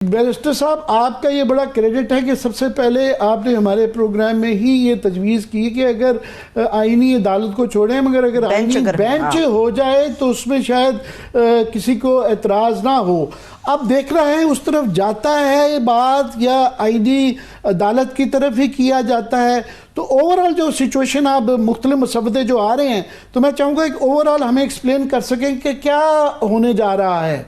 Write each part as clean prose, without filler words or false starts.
Barrister صاحب، آپ کا یہ بڑا کریڈٹ ہے کہ سب سے پہلے آپ نے ہمارے پروگرام میں ہی یہ تجویز کی کہ اگر آئینی عدالت کو چھوڑیں مگر اگر آئینی بینچ ہو جائے تو اس میں شاید کسی کو اعتراض نہ ہو. اب دیکھ رہے ہیں اس طرف جاتا ہے بات یا آئینی عدالت کی طرف ہی کیا جاتا ہے؟ تو اوورآل جو سچویشن آپ مختلف مسودے جو آ رہے ہیں تو میں چاہوں گا کہ اوورآل ہمیں ایکسپلین کر سکیں کہ کیا ہونے جا رہا ہے.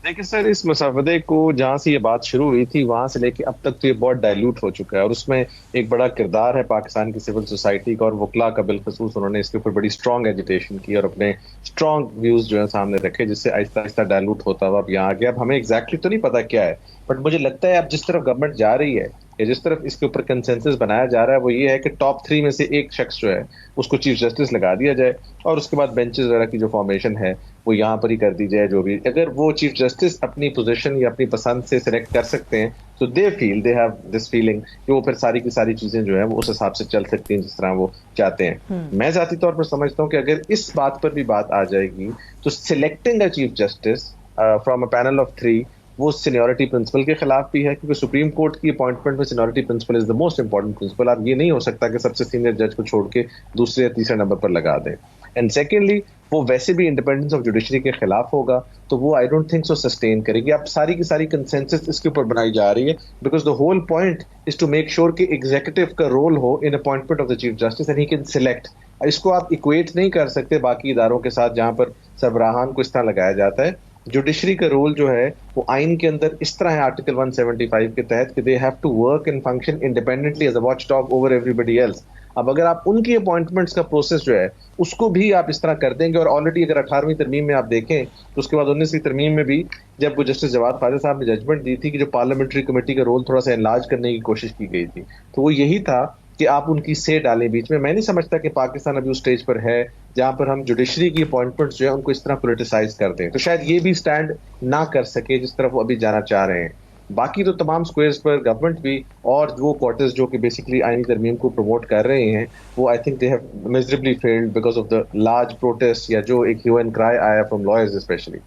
دیکھیں سر، اس مسودے کو جہاں سے یہ بات شروع ہوئی تھی وہاں سے لے کے اب تک تو یہ بہت ڈائلیوٹ ہو چکا ہے، اور اس میں ایک بڑا کردار ہے پاکستان کی سول سوسائٹی کا اور وکلاء کا بالخصوص. انہوں نے اس کے اوپر بڑی اسٹرانگ ایجیٹیشن کی اور اپنے اسٹرانگ ویوز جو ہے سامنے رکھے، جس سے آہستہ آہستہ ڈائلیوٹ ہوتا ہوا اب یہاں آ گیا. اب ہمیں ایگزیکٹلی تو نہیں پتا کیا ہے، بٹ مجھے لگتا ہے اب جس طرف گورنمنٹ جا رہی ہے یا جس طرف اس کے اوپر کنسنسس بنایا جا رہا ہے وہ یہ ہے کہ ٹاپ 3 میں سے ایک شخص جو ہے اس کو چیف جسٹس لگا دیا جائے اور اس کے بعد بینچز وغیرہ کی جو فارمیشن ہے وہ یہاں پر ہی کر دی جائے. جو بھی اگر وہ چیف جسٹس اپنی پوزیشن یا اپنی پسند سے سلیکٹ کر سکتے ہیں تو دے ہیو دس فیلنگ کہ وہ پھر ساری کی ساری چیزیں جو ہیں وہ اس حساب سے چل سکتی ہیں جس طرح وہ چاہتے ہیں. میں ذاتی طور پر سمجھتا ہوں کہ اگر اس بات پر بھی بات آ جائے گی تو selecting a chief justice from a panel of 3 وہ سینیورٹی پرنسپل کے خلاف بھی ہے، کیونکہ سپریم کورٹ کی اپوائنٹمنٹ میں seniority principal is the most important principle. آپ یہ نہیں ہو سکتا کہ سب سے سینئر جج کو چھوڑ کے دوسرے یا تیسرے نمبر پر لگا دیں. اینڈ سیکنڈلی وہ ویسے بھی انڈیپینڈنس آف جوڈیشری کے خلاف ہوگا تو وہ I don't think so sustain کرے گی. اب ساری کی ساری کنسنسس اس کے اوپر بنائی جا رہی ہے because the whole point is to make sure کہ ایگزیکٹو کا رول ہو in appointment of the chief justice and he can select. اس کو آپ اکویٹ نہیں کر سکتے باقی اداروں کے ساتھ جہاں پر سربراہان کو اس طرح لگایا جاتا ہے. جوڈیشری کا رول جو ہے وہ آئین کے اندر اس طرح ہے آرٹیکل 175 کے تحت کہ they have to work and function independently as a watchdog over everybody else. اب اگر آپ ان کی اپوائنٹمنٹس کا پروسیس جو ہے اس کو بھی آپ اس طرح کر دیں گے، اور آلریڈی اگر 18ویں ترمیم میں آپ دیکھیں تو اس کے بعد 19ویں ترمیم میں بھی جب وہ جسٹس جواد خواجہ صاحب نے ججمنٹ دی تھی کہ جو پارلیمنٹری کمیٹی کا رول تھوڑا سا انلارج کرنے کی کوشش کی گئی تھی تو وہ یہی تھا کہ آپ ان کی سے ڈالیں بیچ میں. میں نہیں سمجھتا کہ پاکستان ابھی اس سٹیج پر ہے جہاں پر ہم جوڈیشری کی اپوائنٹمنٹس جو ہے ان کو اس طرح پولیٹیسائز کر دیں، تو شاید یہ بھی سٹینڈ نہ کر سکے جس طرف وہ ابھی جانا چاہ رہے ہیں. باقی تو تمام سکوئرز پر گورنمنٹ بھی اور وہ کوارٹرز جو کہ بیسیکلی آئینی ترمیم کو پروموٹ کر رہے ہیں وہ I think they have miserably failed because of the large protest یا جو ایک ہیو اینڈ کرائے آیا فرام لائرز اسپیشلی.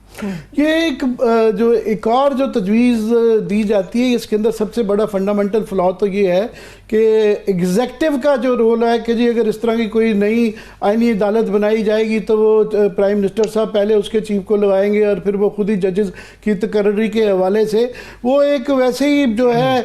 یہ ایک اور جو تجویز دی جاتی ہے اس کے اندر سب سے بڑا فنڈامنٹل فلا تو یہ ہے کہ ایگزیکٹو کا جو رول ہے کہ جی اگر اس طرح کی کوئی نئی آئینی عدالت بنائی جائے گی تو وہ پرائم منسٹر صاحب پہلے اس کے چیف کو لگائیں گے اور پھر وہ خود ہی ججز کی تقرری کے حوالے سے وہ ایک ویسے ہی جو ہے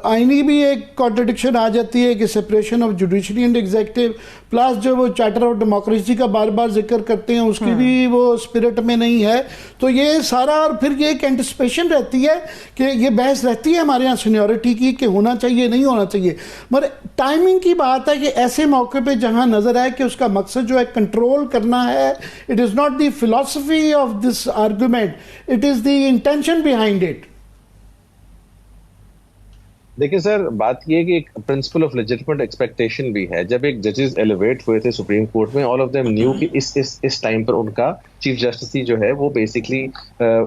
آئینی بھی ایک کانٹرڈکشن آ جاتی ہے کہ separation of judiciary and executive plus جو وہ چارٹر آف ڈیموکریسی کا بار بار ذکر کرتے ہیں اس کی بھی وہ اسپرٹ میں نہیں ہے. تو یہ سارا اور پھر یہ ایک اینٹسپیشن رہتی ہے کہ یہ بحث رہتی ہے ہمارے یہاں سینیورٹی کی کہ ہونا چاہیے نہیں ہونا چاہیے، مگر ٹائمنگ کی بات ہے کہ ایسے موقع پہ جہاں نظر آئے کہ اس کا مقصد جو ہے کنٹرول کرنا ہے. It is not the philosophy of this argument, it is the intention behind it. دیکھیں سر، بات یہ ہے کہ ایک پرنسپل آف لیجٹمیٹ ایکسپیکٹیشن بھی ہے. جب ایک ججز ایلیویٹ ہوئے تھے سپریم کورٹ میں، آل آف دیم نیو کہ اس ٹائم پر ان کا چیف جسٹس جو ہے وہ بیسکلی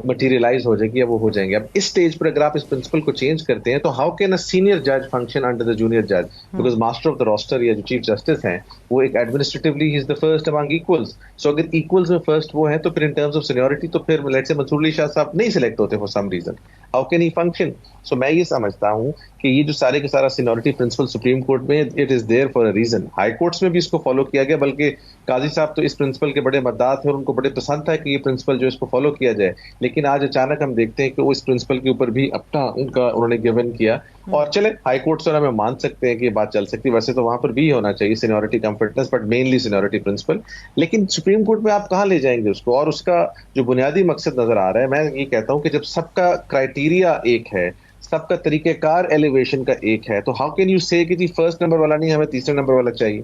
مٹیریلائز ہو جائے گی یا وہ ہو جائیں گے. اب اس سٹیج پر اگر آپ اس پرنسپل کو چینج کرتے ہیں تو ہاؤ کین اے سینئر جج فنکشن انڈر دا جونیئر جج، because master of the rooster یا جو چیف جسٹس ہیں وہ ایک administratively he is the first among equals. سو اگر ایکولز میں فرسٹ وہ ہیں تو پھر ان ٹرمز آف سینیورٹی تو پھر لیٹس سے منصور علی شاہ صاحب نہیں سلیکٹ ہوتے for some reason. How can he function? So میں یہ سمجھتا ہوں کہ یہ جو سارے کے سارا سینیورٹی پرنسپل سپریم کورٹ میں it is there for a reason. High courts میں بھی اس کو فالو کیا گیا، بلکہ قاضی صاحب تو اس پرنسپل کے بڑے مداح تھے اور ان کو بڑے پسند تھا کہ یہ پرنسپل جو اس کو فالو کیا جائے. لیکن آج اچانک ہم دیکھتے ہیں کہ وہ اس پرنسپل کے اوپر بھی اپنا انہوں نے گیون کیا. اور چلے ہائی کورٹ سے ہمیں مان سکتے ہیں کہ یہ بات چل سکتی، ویسے تو وہاں پر بھی ہونا چاہیے seniority cum fitness, but mainly seniority principle. لیکن سپریم کورٹ میں آپ کہاں لے جائیں گے اس کو؟ اور اس کا جو بنیادی مقصد نظر آ رہا ہے، میں یہ کہتا ہوں کہ جب سب کا کرائٹیریا ایک ہے، سب کا طریقہ کار ایلیویشن کا ایک ہے، تو ہاؤ کین یو سے کہ جی فرسٹ نمبر والا نہیں ہمیں تیسرے نمبر والا چاہیے؟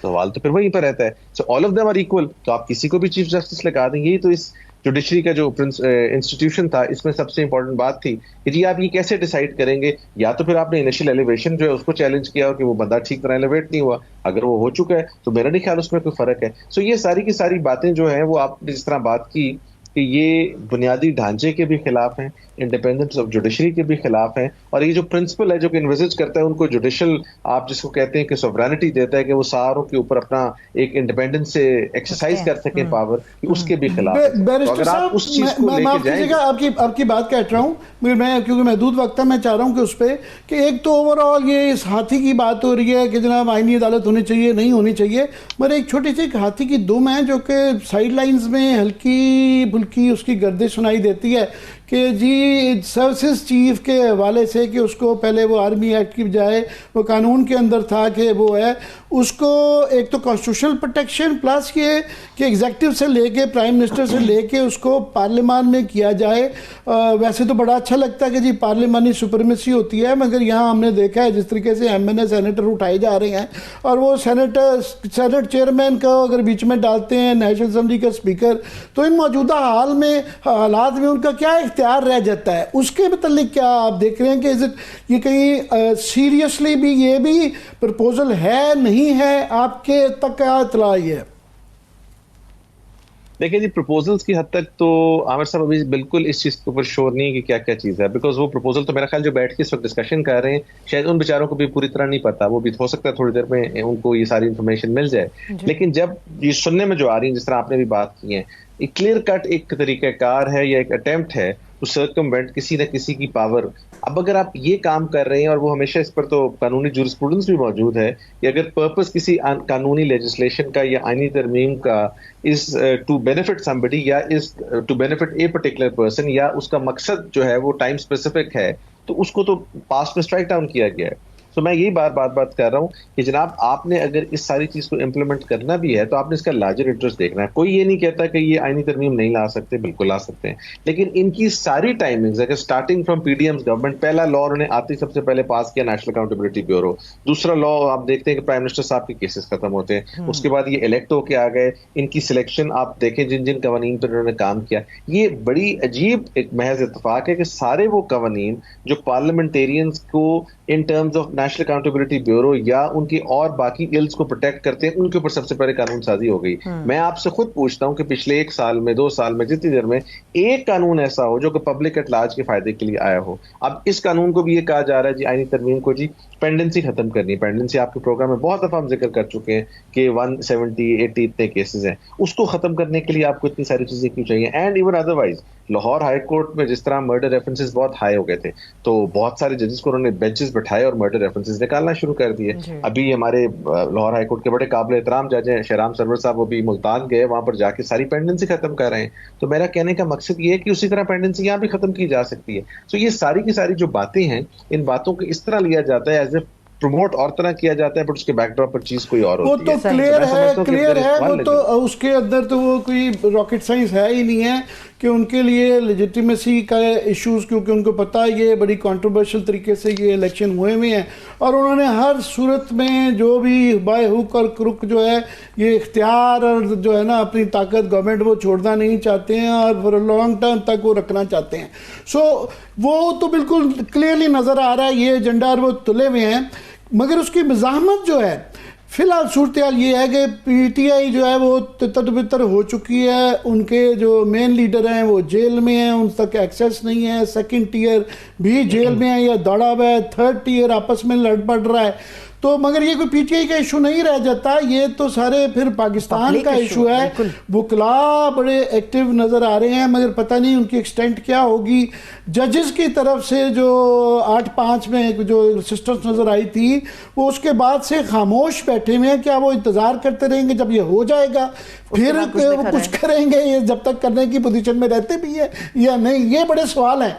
سوال تو پھر وہیں پر رہتا ہے. So all of them are equal, تو آپ کسی کو بھی چیف جسٹس لگا دیں. یہی تو اس جوڈیشری کا جو انسٹیٹیوشن تھا اس میں سب سے امپورٹنٹ بات تھی کہ جی آپ یہ کیسے ڈیسائیڈ کریں گے؟ یا تو پھر آپ نے انیشیل ایلیویشن جو ہے اس کو چیلنج کیا ہو کہ وہ بندہ ٹھیک طرح ایلیویٹ نہیں ہوا. اگر وہ ہو چکا ہے تو میرا نہیں خیال اس میں کوئی فرق ہے. سو یہ ساری کی ساری باتیں جو ہیں وہ آپ نے جس طرح بات کی کہ یہ بنیادی ڈھانچے کے بھی خلاف ہیں, انڈیپینڈنس آف جوڈیشری کے بھی خلاف ہیں, اور یہ جو پرنسپل ہے جو کہ انویزج کرتا ہے ان کو جوڈیشل, آپ جس کو کہتے ہیں کہ سوورینٹی دیتا ہے کہ وہ ساروں کے اوپر اپنا ایک انڈیپینڈنس سے ایکسرسائز کر سکیں پاور, اس کے بھی خلاف ہے. بیرسٹر صاحب معاف کیجیے گا, آپ کی بات کہہ رہا ہوں میں, کیونکہ محدود وقت ہے, میں چاہ رہا ہوں کہ اس پہ کہ ایک تو اوور آل یہ اس ہاتھی کی بات ہو رہی ہے کہ جناب آئینی عدالت ہونی چاہیے نہیں ہونی چاہیے, مگر ایک چھوٹی سی ہاتھی کی دم ہے جو کہ سائڈ لائنز میں ہلکی بھلکی اس کی گردش سنائی دیتی ہے کہ جی سروسز چیف کے حوالے سے کہ اس کو پہلے وہ آرمی ایکٹ کی بجائے وہ قانون کے اندر تھا کہ وہ ہے اس کو ایک تو کانسٹیٹیوشنل پروٹیکشن پلس یہ کہ ایگزیکٹو سے لے کے پرائم منسٹر سے لے کے اس کو پارلیمان میں کیا جائے. ویسے تو بڑا اچھا لگتا ہے کہ جی پارلیمانی سپرمیسی ہوتی ہے, مگر یہاں ہم نے دیکھا ہے جس طریقے سے ایم این اے سینیٹر اٹھائے جا رہے ہیں اور وہ سینٹ چیئرمین کو اگر بیچ میں ڈالتے ہیں نیشنل اسمبلی کا اسپیکر, تو ان موجودہ حالات میں ان کا کیا اختیار رہ جاتا ہے, اس کے متعلق کیا آپ دیکھ رہے ہیں کہ یہ کہیں سیریسلی بھی یہ بھی پرپوزل ہے نہیں ہے, آپ کے تک کیا اطلاع ہے؟ دیکھیں جی پرپوزلز کی حد تک تو عامر صاحب ابھی بالکل اس چیز کے اوپر شور نہیں ہے کہ کیا کیا چیز ہے, بیکاز وہ پرپوزل تو میرا خیال جو بیٹھ کے اس وقت ڈسکشن کر رہے ہیں شاید ان بیچاروں کو بھی پوری طرح نہیں پتا, وہ بھی ہو سکتا ہے تھوڑی دیر میں ان کو یہ ساری انفارمیشن مل جائے. لیکن جب یہ سننے میں جو آ رہی ہیں جس طرح آپ نے بھی بات کی ہے, ایک کلیئر کٹ ایک طریقہ کار ہے یا ایک اٹیمپٹ ہے ٹو سرکموینٹ کسی نہ کسی کی پاور. اب اگر آپ یہ کام کر رہے ہیں, اور وہ ہمیشہ اس پر تو قانونی جورسپروڈنس بھی موجود ہے کہ اگر پرپس کسی قانونی لیجسلیشن کا یا آئینی ترمیم کا از ٹو بینیفٹ سمبڈی یا is to benefit a particular person, یا اس کا مقصد جو ہے وہ ٹائم اسپیسیفک ہے, تو اس کو تو پاسٹ میں اسٹرائک ڈاؤن کیا گیا ہے. تو میں یہی بات کر رہا ہوں کہ جناب آپ نے اگر اس ساری چیز کو امپلیمنٹ کرنا بھی ہے تو آپ نے اس کا لارجر انٹرسٹ دیکھنا ہے. کوئی یہ نہیں کہتا کہ یہ آئینی ترمیم نہیں لا سکتے, بالکل لا سکتے ہیں, لیکن ان کی ساری ٹائمنگز اگر starting from P D M's government, پہلا لا انہوں نے آتے سب سے پہلے پاس کیا نیشنل اکاؤنٹیبلٹی بیورو, دوسرا لا آپ دیکھتے ہیں کہ پرائم منسٹر صاحب کے کیسز ختم ہوتے ہیں, اس کے بعد یہ الیکٹ ہو کے آ گئے, ان کی سلیکشن آپ دیکھیں جن قوانین پر انہوں نے کام کیا. یہ بڑی عجیب ایک محض اتفاق ہے کہ سارے وہ قوانین جو پارلیمنٹیرینز کو in terms of national accountability bureau یا ان کی اور باقی ایلز کو پروٹیکٹ کرتے ہیں, ان کے اوپر سب سے پہلے قانون سازی ہو گئی. میں آپ سے خود پوچھتا ہوں کہ پچھلے 1 سال میں 2 سال میں جتنی دیر میں ایک قانون ایسا ہو جو کہ پبلک ایٹ لارج کے فائدے کے لیے آیا ہو. اب اس قانون کو بھی یہ کہا جا رہا ہے جی آئینی ترمیم کو جی پینڈنسی ختم کرنی ہے. پینڈنسی آپ کے پروگرام میں بہت دفعہ ہم ذکر کر چکے ہیں کہ 170 80 اتنے کیسز ہیں, اس کو ختم کرنے کے لیے آپ کو اتنی ساری چیزیں کیوں چاہیے؟ And even otherwise Lahore high court میں جس طرح مرڈر ریفرنسز بہت ہائی ہو گئے تھے, تو بہت سارے ججز کو انہوں نے بینچز بٹھائے اور مرڈر ریفرنسز نکالنا شروع کر دیے. ابھی ہمارے لاہور ہائی کورٹ کے بڑے قابل احترام جج ہیں شہرام سرور صاحب, وہ بھی ملتان گئے, وہاں پر جا کے ساری پینڈنسی ختم کر رہے ہیں. تو میرا کہنے کا مقصد یہ ہے کہ اسی طرح پینڈنسی یہاں بھی ختم کی جا سکتی ہے. تو یہ ساری کی ساری جو باتیں ہیں, ان باتوں کو اس طرح لیا جاتا ہے ایز اے پروموٹ اور طرح کیا جاتا ہے, بٹ اس کے بیک ڈراپ پر چیز کوئی اور ہوتی ہے. وہ تو کلیئر ہے وہ تو اس کے اندر تو وہ کوئی راکٹ سائنس ہے ہی نہیں ہے کہ ان کے لیے لیجیٹیمیسی کا ایشوز, کیونکہ ان کو پتہ ہے یہ بڑی کنٹروورشل طریقے سے یہ الیکشن ہوئے ہیں, اور انہوں نے ہر صورت میں جو بھی بائی ہوک اور کروک جو ہے یہ اختیار اور جو ہے نا اپنی طاقت گورنمنٹ وہ چھوڑنا نہیں چاہتے ہیں اور فور لانگ ٹرم تک وہ رکھنا چاہتے ہیں. سو وہ تو بالکل کلیئرلی نظر آ رہا ہے یہ ایجنڈا اور وہ تلے ہوئے ہیں, مگر اس کی مزاحمت جو ہے فی الحال صورتحال یہ ہے کہ پی ٹی آئی جو ہے وہ تتر بتر ہو چکی ہے, ان کے جو مین لیڈر ہیں وہ جیل میں ہیں, ان تک ایکسیس نہیں ہے, سیکنڈ ٹیئر بھی جیل میں ہے یا دوڑا ہوا ہے, تھرڈ ٹیئر آپس میں لڑ پڑ رہا ہے. تو مگر یہ کوئی پی ٹی آئی کا ایشو نہیں رہ جاتا, یہ تو سارے پھر پاکستان کا ایشو ہے. وکلا بڑے ایکٹیو نظر آ رہے ہیں, مگر پتہ نہیں ان کی ایکسٹینٹ کیا ہوگی. ججز کی طرف سے جو 8-5 میں جو سسٹرز نظر آئی تھی وہ اس کے بعد سے خاموش بیٹھے ہوئے ہیں. کیا وہ انتظار کرتے رہیں گے جب یہ ہو جائے گا پھر کچھ کریں گے, یہ جب تک کرنے کی پوزیشن میں رہتے بھی ہیں یا نہیں؟ یہ بڑے سوال ہیں.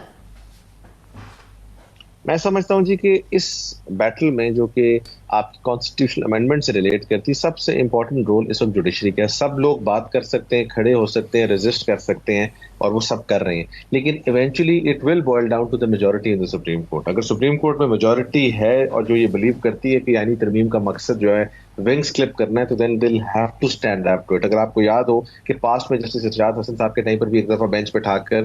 میں سمجھتا ہوں جی کہ اس بیٹل میں جو کہ آپ کی کانسٹیٹیوشنل امینڈمنٹ سے ریلیٹ کرتی, سب سے امپورٹنٹ رول اس وقت جوڈیشری کا ہے. سب لوگ بات کر سکتے ہیں, کھڑے ہو سکتے ہیں, ریزسٹ کر سکتے ہیں, اور وہ سب کر رہے ہیں, لیکن eventually it will boil down to the majority in the supreme court. اگر سپریم کورٹ میں میجورٹی ہے اور جو یہ بلیو کرتی ہے کہ یعنی ترمیم کا مقصد جو ہے ونگز کلپ کرنا ہے, تو then they'll have to stand up to it. اگر آپ کو یاد ہو کہ پاسٹ میں جسٹس ارشاد حسن صاحب کے ٹائم پر بھی ایک دفعہ بینچ پہ ٹھاک کر